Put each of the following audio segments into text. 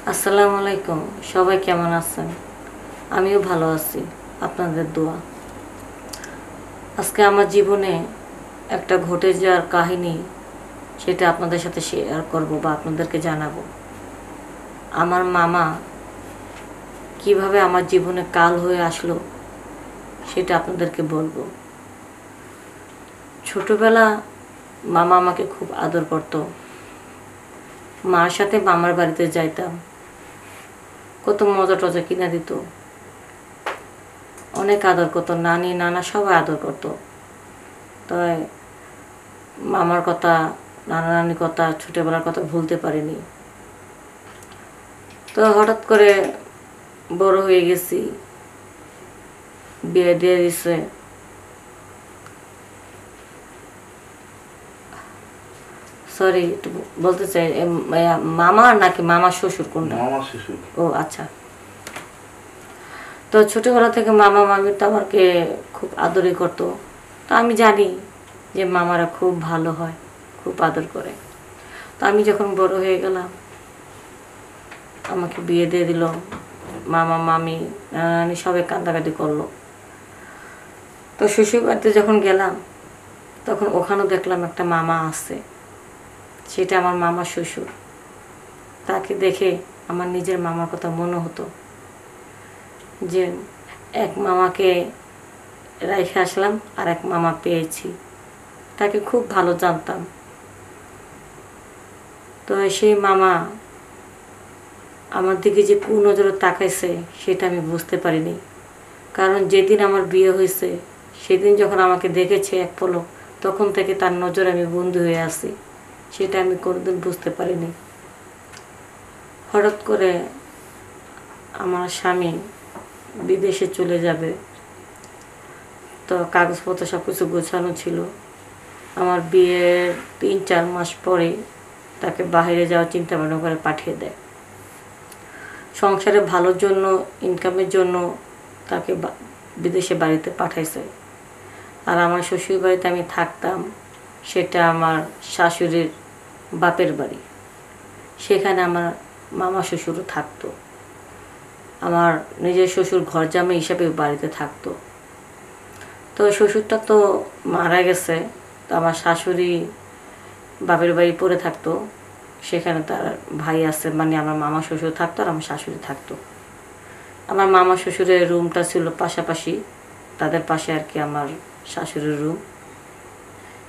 আসসালামু আলাইকুম। সবাই কেমন আছেন? আমিও ভালো আছি, আপনাদের দোয়া। আজকে আমার জীবনে একটা ঘটে যাওয়ার কাহিনী, সেটা আপনাদের সাথে শেয়ার করব বা আপনাদেরকে জানাবো। আমার মামা কিভাবে আমার জীবনে কাল হয়ে আসলো সেটা আপনাদেরকে বলবো। ছোটবেলা মামা আমাকে খুব আদর করতো। মার সাথে মামার বাড়িতে যাইতাম, কত মজা টজা কিনা দিত, অনেক আদর করতো। নানি নানা সবাই আদর করতো। তাই মামার কথা, নানা নানির কথা, ছোটোবেলার কথা ভুলতে পারিনি। তো হঠাৎ করে বড় হয়ে গেছি, বিয়ে দিয়ে দিছে। সরি, একটু বলতে চাই, মামা নাকি মামা শ্বশুর কোনটা? মামা শ্বশুর। ও আচ্ছা। তো ছোটোবেলা থেকে মামা মামি তো আমাকে খুব আদরই করতো। তো আমি জানি যে মামারা খুব ভালো হয়, খুব আদর করে। তো আমি যখন বড় হয়ে গেলাম, আমাকে বিয়ে দিয়ে দিল। মামা মামি নানা নানি সবাই কান্দাকাটি করলো। তো শ্বশুর বাড়িতে যখন গেলাম, তখন ওখানেও দেখলাম একটা মামা আছে, সেটা আমার মামা শ্বশুর। তাকে দেখে আমার নিজের মামার কথা মনে হতো যে এক মামাকে রেখে আসলাম আর এক মামা পেয়েছি। তাকে খুব ভালো জানতাম। তো সেই মামা আমার দিকে যে কোন নজরে তাকাইছে সেটা আমি বুঝতে পারিনি। কারণ যেদিন আমার বিয়ে হয়েছে সেদিন যখন আমাকে দেখেছে এক পলক, তখন থেকে তার নজরে আমি বন্দী হয়ে আছি। সেটা আমি কোনোদিন বুঝতে পারিনি। হঠাৎ করে আমার স্বামী বিদেশে চলে যাবে, তো কাগজপত্র সব কিছু গোছানো ছিল। আমার বিয়ের 3-4 মাস পরে তাকে বাইরে যাওয়ার চিন্তা ভাবনা করে পাঠিয়ে দেয়। সংসারে ভালোর জন্য, ইনকামের জন্য তাকে বিদেশে বাড়িতে পাঠাইছে। আর আমার শ্বশুর বাড়িতে আমি থাকতাম, সেটা আমার শাশুড়ির বাপের বাড়ি। সেখানে আমার মামা শ্বশুরও থাকতো। আমার নিজের শ্বশুর ঘর জামাই হিসাবে বাড়িতে থাকতো। তো শ্বশুরটা তো মারা গেছে। তো আমার শাশুড়ি বাপের বাড়ি পড়ে থাকতো। সেখানে তার ভাই আছে, মানে আমার মামা শ্বশুর থাকতো আর আমার শাশুড়ি থাকতো। আমার মামা শ্বশুরের রুমটা ছিল পাশাপাশি, তাদের পাশে আর কি আমার শাশুড়ির রুম।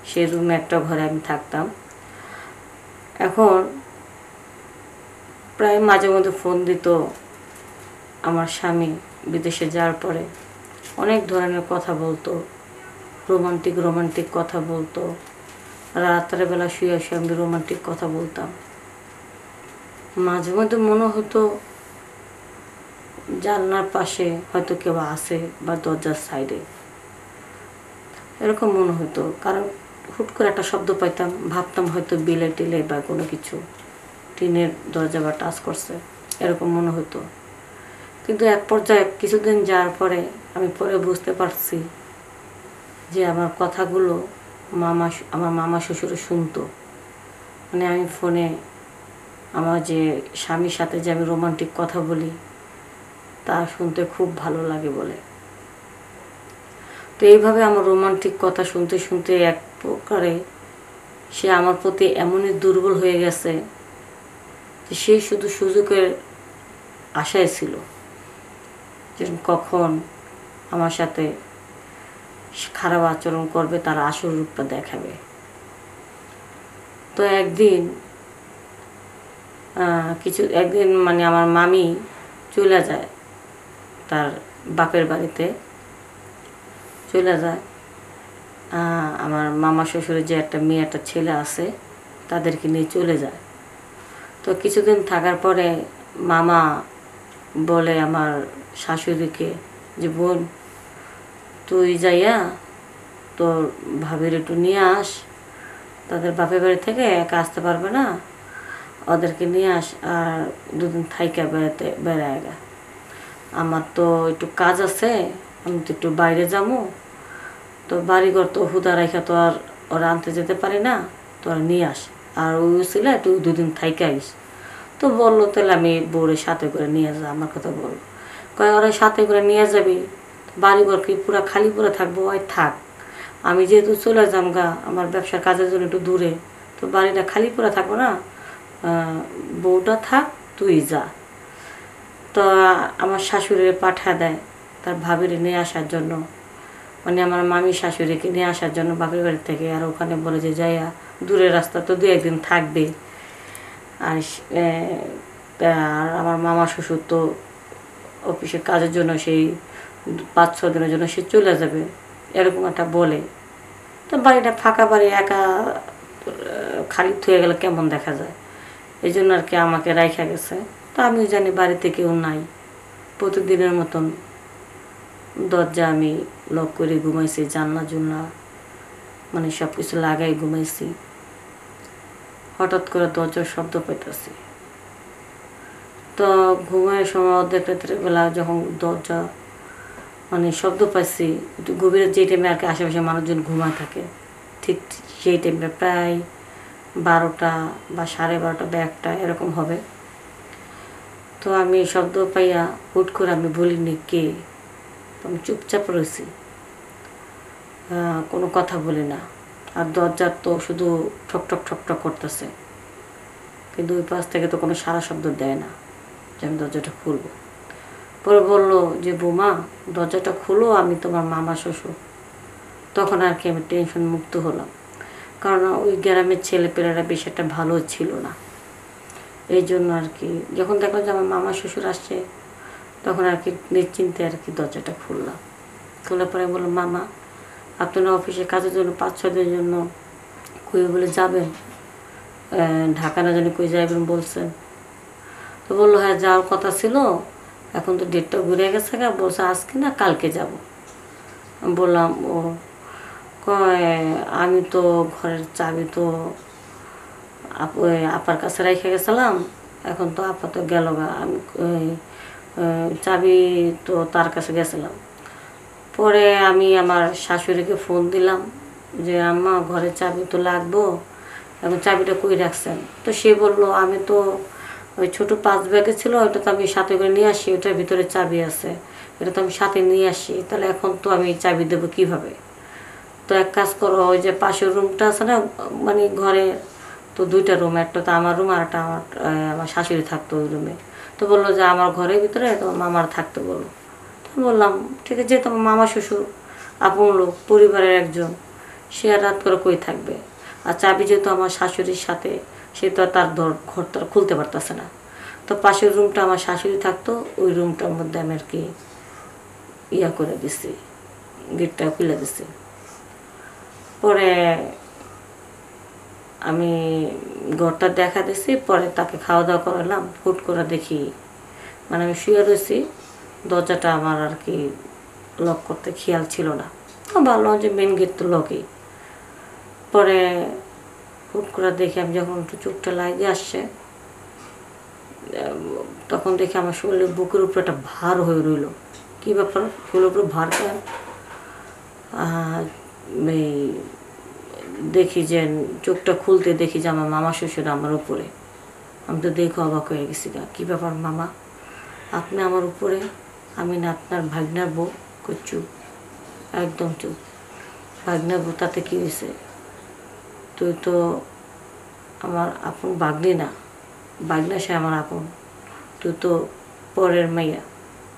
সেই রুমে একটা ঘরে আমি থাকতাম। এখন প্রায় মাঝে মধ্যে ফোন দিত আমার স্বামী বিদেশে যাওয়ার পরে। অনেক ধরনের কথা বলতো, রোমান্টিক রোমান্টিক কথা বলতো। রাত্রেবেলা শুয়ে শুয়ে আমি রোমান্টিক কথা বলতাম। মাঝে মধ্যে মনে হতো জানলার পাশে হয়তো কেউ আছে বা দরজার সাইডে, এরকম মনে হতো। কারণ হুট করে একটা শব্দ পাইতাম, ভাবতাম হয়তো বিলে টিলে বা কোনো কিছু টিনের দরজা বা টাচ করছে, এরকম মনে হতো। কিন্তু এক পর্যায়ে কিছুদিন যাওয়ার পরে আমি পরে বুঝতে পারছি যে আমার কথাগুলো আমার মামা শ্বশুরও শুনতো। মানে আমি ফোনে আমার যে স্বামীর সাথে যে আমি রোমান্টিক কথা বলি তা শুনতে খুব ভালো লাগে বলে। তো এইভাবে আমার রোমান্টিক কথা শুনতে শুনতে এক প্রকারে সে আমার প্রতি এমনই দুর্বল হয়ে গেছে যে সে শুধু সুযোগের আশায় ছিল যে কখন আমার সাথে খারাপ আচরণ করবে, তার আসল রূপটা দেখাবে। তো একদিন মানে আমার মামি চলে যায়, তার বাপের বাড়িতে চলে যায়। আমার মামা শ্বশুরের যে একটা মেয়ে একটা ছেলে আছে তাদেরকে নিয়ে চলে যায়। তো কিছুদিন থাকার পরে মামা বলে আমার শাশুড়িকে যে বোন, তুই যাইয়া তোর ভাবির একটু নিয়ে আস, তাদের বাপের বাড়ি থেকে একা আসতে পারবে না, ওদেরকে নিয়ে আস আর দুদিন থাইকা বেড়ায় গা। আমার তো একটু কাজ আছে, আমি তো একটু বাইরে যাবো, তো বাড়িঘর তো হুদা রাখা তো আর ওরা আনতে যেতে পারি না, তোরা নিয়ে আস। আর ওই ছিল একটু 2 দিন থাইকা আইস। তো তো বললো তাহলে আমি বউরের সাথে করে নিয়ে যা, আমার কথা বললো। কয় ওরা সাথে করে নিয়ে যাবি, বাড়িঘর কি পুরো খালি পরে থাকবো? ওই থাক, আমি যেহেতু চলে যাম গা আমার ব্যবসার কাজের জন্য একটু দূরে, তো বাড়িটা খালি পরে থাকবো না, বউটা থাক, তুই যা। তো আমার শাশুড়ি পাঠা দেয় তার ভাবিরে নিয়ে আসার জন্য, মানে আমার মামি শাশুড়িকে নিয়ে আসার জন্য বাপের বাড়ি থেকে। আর ওখানে বলে যে যাইয়া দূরের রাস্তা তো 2-1 দিন থাকবে। আর আর আমার মামা শ্বশুর তো অফিসের কাজের জন্য সেই 5-6 দিনের জন্য সে চলে যাবে, এরকম একটা বলে। তো বাড়িটা ফাঁকা বাড়ি, একা খালি থুয়ে গেলে কেমন দেখা যায়, এই জন্য আর কি আমাকে রাইখা গেছে। তো আমিও জানি বাড়িতে কেউ নাই, প্রতিদিনের মতন দরজা আমি লক করে ঘুমাইছি, জানলা জুনলা মানে সব কিছু লাগাই ঘুমাইছি। হঠাৎ করে দরজার শব্দ পাইতেছি। তো ঘুমের সময় অর্ধেক রাত্রে বেলা যখন দরজা মানে শব্দ পাইছি, একটু গভীর যে টাইমে আর কি আশেপাশে মানুষজন ঘুমায় থাকে, ঠিক সেই টাইমে প্রায় 12টা বা 12:30 বা 1টা এরকম হবে। তো আমি শব্দ পাইয়া হুট করে আমি বলিনি কে, আমি চুপচাপ রয়েছি, কোনো কথা বলি না। আর দরজার তো শুধু ঠকঠক ঠকঠক করতেছে, কিন্তু ওই পাশ থেকে তো কোনো সারা শব্দ দেয় না যে আমি দরজাটা খুলবো। পরে বললো যে বৌমা দরজাটা খুলো, আমি তোমার মামা শ্বশুর। তখন আর কি আমি টেনশন মুক্ত হলাম, কারণ ওই গ্রামের ছেলেপেলেরা বেশ একটা ভালো ছিল না। এই জন্য আর কি যখন দেখলাম যে আমার মামা শ্বশুর আসছে, তখন আর কি নিশ্চিন্তে আর কি দরজাটা খুললাম। খোলার পরে বললো মামা আপনারা অফিসে কাজের জন্য 5-6 দিনের জন্য কই বলে যাবেন, ঢাকা না জানি কই যাবেন বলছেন। তো বললো হ্যাঁ যাওয়ার কথা ছিল, এখন তো ডেটটা ঘুরে গেছে গা, বলছে আজকে না কালকে যাব। বললাম ও, কয় আমি তো ঘরের চাবি তো আপার কাছে রেখে গেছিলাম, এখন তো আপা তো গেল গা, আমি চাবি তো তার কাছে গেছিলাম। পরে আমি আমার শাশুড়িকে ফোন দিলাম যে আম্মা ঘরের চাবি তো লাগবো, এখন চাবিটা কই রাখছেন? তো সে বললো আমি তো ওই ছোটো 5 ব্যাগে ছিল, ওইটা তো আমি সাথে করে নিয়ে আসি, ওটার ভিতরে চাবি আছে, এটা তো আমি সাথে নিয়ে আসি, তাহলে এখন তো আমি চাবি দেবো কীভাবে? তো এক কাজ করো, ওই যে পাশের রুমটা আছে না, মানে ঘরে তো 2টা রুম, একটা তো আমার রুম আর একটা আমার শাশুড়ি থাকতো ওই রুমে। তো বললো যে আমার ঘরের ভিতরে তোমার মামার থাকতে বলো। তো বললাম ঠিক আছে, তোমার মামা শ্বশুর আপন লোক, পরিবারের একজন, সে আর রাত করে কই থাকবে, আর চাবি যেহেতু আমার শাশুড়ির সাথে, সে তো তার ঘর তো খুলতে পারতেছে না। তো পাশের রুমটা আমার শাশুড়ি থাকতো, ওই রুমটার মধ্যে আমি আর কি ইয়া করে দিছি, গেটটা খুলে দিছি। পরে আমি ঘরটা দেখা দিছি, পরে তাকে খাওয়া দাওয়া করালাম। হুট করে দেখি মানে আমি শুয়ে রয়েছি, দরজাটা আমার আর কি লক করতে খেয়াল ছিল না, ভালো যে মেন গেট তো লকই। পরে হুট করে দেখি আমি যখন একটু চোখটা লাগিয়ে আসছে, তখন দেখি আমার শরীরের বুকের উপরে একটা ভার হয়ে রইল। কী ব্যাপার, শরীরের উপরে ভার কেন? এই দেখি যে চোখটা খুলতে দেখি যে আমার মামা শ্বশুর আমার উপরে। আমি তো দেখে অবাক হয়ে গেছি, কী ব্যাপার মামা আপনি আমার উপরে? আমি না আপনার ভাগনার বউ। চুপ, একদম চুপ। ভাগনার বউ তাতে কী হয়েছে? তুই তো আমার আপন ভাগ্নি না, ভাগনা সে আমার আপন, তুই তো পরের মেয়া,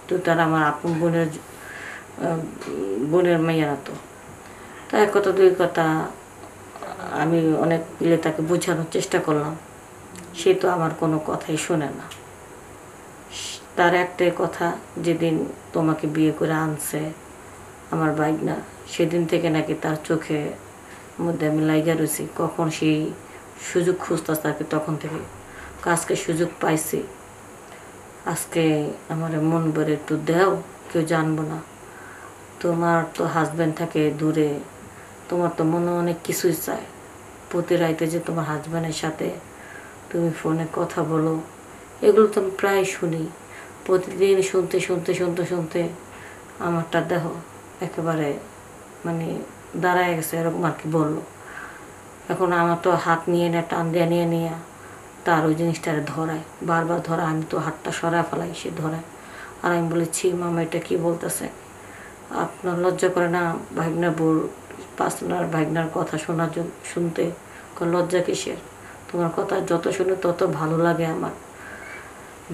তুই তার আমার আপন বোনের মেয়া না তো। তা এক কথা দুই কথা আমি অনেক পিলে তাকে বোঝানোর চেষ্টা করলাম, সে তো আমার কোনো কথাই শোনে না। তার একটাই কথা, যেদিন তোমাকে বিয়ে করে আনছে আমার ভাগনা, সেদিন থেকে নাকি তার চোখে মধ্যে আমি লাইগা রয়েছি, কখন সেই সুযোগ খুঁজতে থাকে তখন থেকে। আজকে সুযোগ পাইছি, আজকে আমার মন ভরে একটু দেও, কেউ জানবো না। তোমার তো হাজব্যান্ড থাকে দূরে, তোমার তো মনে অনেক কিছুই চায়, প্রতি রাইতে যে তোমার হাজব্যান্ডের সাথে তুমি ফোনে কথা বলো, এগুলো তো আমি প্রায় শুনি। প্রতিদিন শুনতে শুনতে শুনতে শুনতে আমারটা দেহ একেবারে মানে দাঁড়ায় গেছে, এরকম আর কি বললো। এখন আমার তো হাত নিয়ে টান দিয়ে নিয়ে তার ওই জিনিসটা ধরায়, বারবার ধরায়। আমি তো হাতটা সরায় ফেলাই, সে ধরায়। আর আমি বলেছি, মামা এটা কী বলতেছে? আপনার লজ্জা করে না ভাগনা বোর পার্সোনাল ভাগনার কথা শুনতে? লজ্জা কিসের? তোমার কথা যত শুনে তত ভালো লাগে আমার।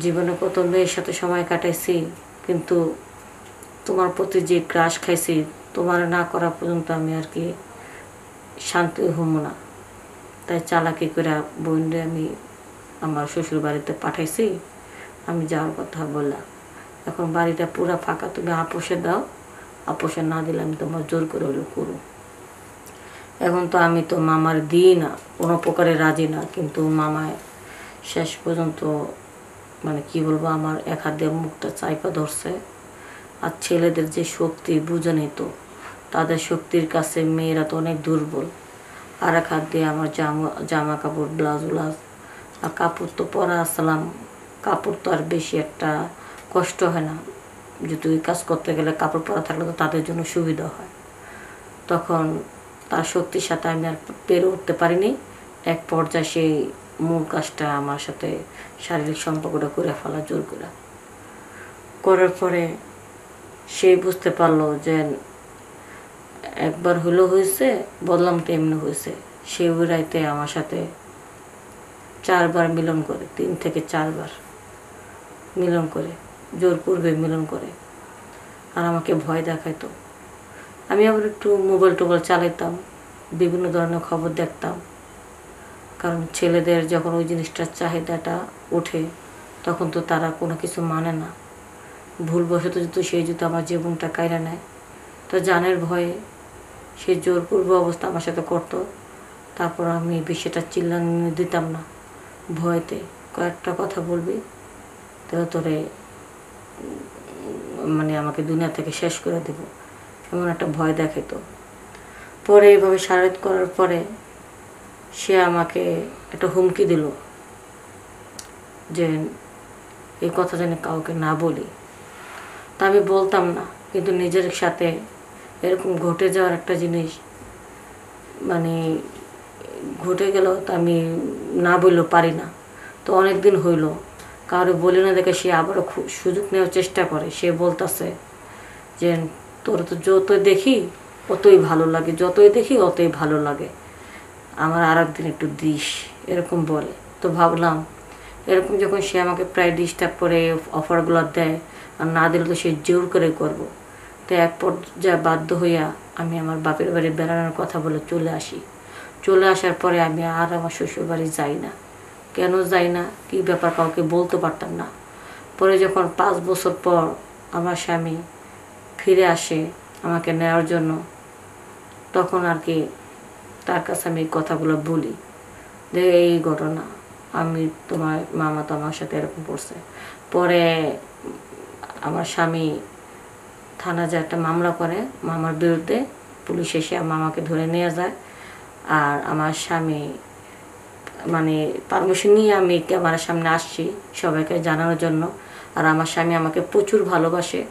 জীবনে কত মেয়ের সাথে সময় কাটাইছি, কিন্তু তোমার প্রতি যে ক্রাশ খাইছি, তোমার না করা পর্যন্ত আমি আর কি শান্তি হব না। তাই চালাকি করে বোনরে আমি আমার শ্বশুর বাড়িতে পাঠাইছি। আমি যাওয়ার কথা বললাম, এখন বাড়িটা পুরো ফাঁকা, তুমি আপোষে দাও, আপোষে না দিলে আমি তোমার জোর করে হলেও করো। এখন তো আমি তো মামার দিই না, কোনো প্রকারে রাজি না, কিন্তু মামায় শেষ পর্যন্ত মানে কি বলবো, আমার এক হাত দিয়ে মুখটা চাইপা ধরছে। আর ছেলেদের যে শক্তি বুঝে তো, তাদের শক্তির কাছে মেয়েরা তো অনেক দুর্বল। আর এক হাত দিয়ে আমার জামা কাপড়, ব্লাউজ ব্লাউজ আর কাপড় তো পরা আসলাম, কাপড় তো আর বেশি একটা কষ্ট হয় না। যদি ওই কাজ করতে গেলে কাপড় পরা থাকলে তো তাদের জন্য সুবিধা হয়। তখন তার শক্তির সাথে আমি আর পেরে উঠতে পারিনি। এক পর্যায়ে সেই মূল কাজটা আমার সাথে শারীরিক সম্পর্কটা করে ফেলা, জোর করার পরে সে বুঝতে পারলো যে একবার হলেও হয়েছে, বদলাম তো এমনি হয়েছে। সে ওই রাইতে আমার সাথে 4 বার মিলন করে, 3 থেকে 4 বার মিলন করে, জোর করবে মিলন করে। আর আমাকে ভয় দেখাইতো। আমি আবার একটু মোবাইল টোবাইল চালাইতাম, বিভিন্ন ধরনের খবর দেখতাম। কারণ ছেলেদের যখন ওই জিনিসটার চাহিদাটা ওঠে, তখন তো তারা কোনো কিছু মানে না। ভুলবশত যদি সেই যদি আমার জীবনটা কায়রা নেয়, তো জানের ভয়ে সে জোরপূর্ব অবস্থা আমার সাথে করতো। তারপর আমি বিষয়টা চিল্লানি দিতাম না, ভয়তে। কয়েকটা কথা বলবি তো তোরে মানে আমাকে দুনিয়া থেকে শেষ করে দেব, এমন একটা ভয় দেখাতো। পরে এইভাবে শারীরিক করার পরে সে আমাকে একটা হুমকি দিল যে এই কথা জানি কাউকে না বলি। তা আমি বলতাম না, কিন্তু নিজের সাথে এরকম ঘটে যাওয়ার একটা জিনিস মানে ঘটে গেল, তো আমি না বললেও পারি না। তো অনেক দিন হইল, কারো বলি না দেখে সে আবারও সুযোগ নেওয়ার চেষ্টা করে। সে বলতেছে যে তোর তো যতই দেখি অতই ভালো লাগে, যতই দেখি অতই ভালো লাগে, আমার আর একদিন একটু দিস, এরকম বলে। তো ভাবলাম এরকম যখন সে আমাকে প্রায় ডিস্টার্ব করে অফারগুলো দেয়, আর না দিলে তো সে জোর করে করবো। তো এক পর্যায়ে বাধ্য হইয়া আমি আমার বাপের বাড়ি বেড়ানোর কথা বলে চলে আসি। চলে আসার পরে আমি আর আমার শ্বশুর বাড়ি যাই না। কেন যাই না, কী ব্যাপার কাউকে বলতে পারতাম না। পরে যখন 5 বছর পর আমার স্বামী ফিরে আসে আমাকে নেওয়ার জন্য, তখন আর কি তার কাছে আমি এই কথাগুলো বলি যে এই ঘটনা, আমি তোমার মামা তো আমার সাথে এরকম করছে। পরে আমার স্বামী থানা যে একটা মামলা করে মামার বিরুদ্ধে, পুলিশ এসে মামাকে ধরে নিয়ে যায়। আর আমার স্বামী মানে পারমিশন নিয়ে আমি ক্যামেরার সামনে আসছি সবাইকে জানানোর জন্য। আর আমার স্বামী আমাকে প্রচুর ভালোবাসে।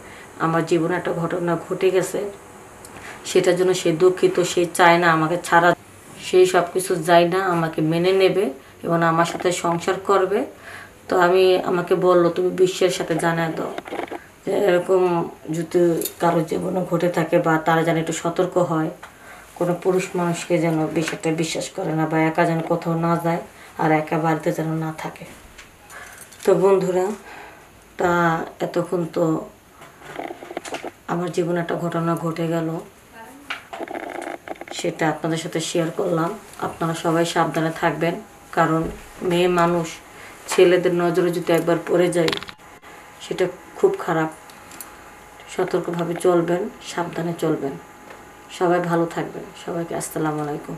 আমার জীবনে একটা ঘটনা ঘটে গেছে, সেটার জন্য সে দুঃখিত। সে চায় না আমাকে ছাড়া, সেই সব কিছু যায় না, আমাকে মেনে নেবে এবং আমার সাথে সংসার করবে। তো আমাকে বললো তুমি বিশ্বের সাথে জানায় দাও যে এরকম যদি কারোর জীবনে ঘটে থাকে, বা তারা যেন একটু সতর্ক হয়, কোনো পুরুষ মানুষকে যেন বিষয়টা বিশ্বাস করে না, বা একা যেন কোথাও না যায়, আর একা বাড়িতে যেন না থাকে। তো বন্ধুরা, তা এতক্ষণ তো আমার জীবনে একটা ঘটনা ঘটে গেল, সেটা আপনাদের সাথে শেয়ার করলাম। আপনারা সবাই সাবধানে থাকবেন, কারণ মেয়ে মানুষ ছেলেদের নজরে যদি একবার পড়ে যায় সেটা খুব খারাপ। সতর্কভাবে চলবেন, সাবধানে চলবেন। সবাই ভালো থাকবেন। সবাইকে আসসালামু আলাইকুম।